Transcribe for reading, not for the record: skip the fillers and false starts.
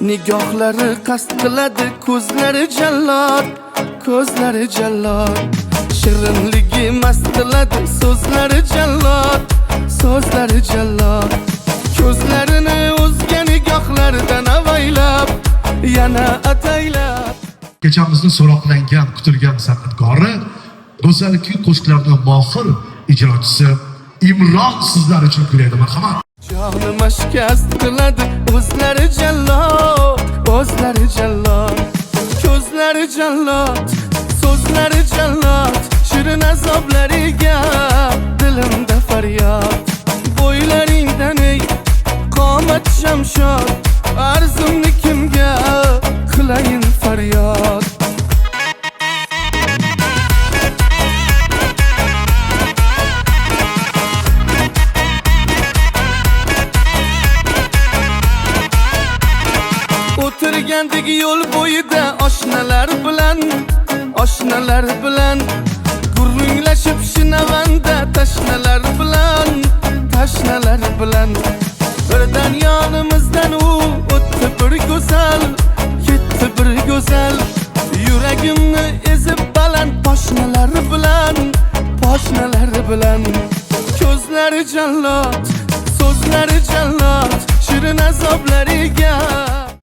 Nigohlari qasd qiladi, ko'zlari jallod, ko'zlari jallod. Shirinligi mast qiladi, so'zlari jallod, so'zlari jallod. Ko'zlarini o'zga nigohlardan avaylab, yana ataylab. Kechamizni so'roqlangan, kutilgan san'atkori, go'zal kuy qo'shiqlarining mohir ijrochisi Imron sizlar uchun kuyladi. Marhamat. Jonim shikast qiladi, o'zlari jallod, o'zlari jallod. Ko'zlari jallod, so'zlari jallod. Shirin azoblariga dilimda faryod. Bo'ylaringdan ey qomat shamshod, arzimni kimga qilayin faryod. O'tirgandik yo'l bo'yida oshnalar bilan gurunglashib shinavanda tashnalar bilan birdan yonimizdan u o'tdi bir go'zal, ketdi bir go'zal. Yuragimni ezib baland poshnalar bilan ko'zlari jallod, so'zlari jallod. Shirin azoblariga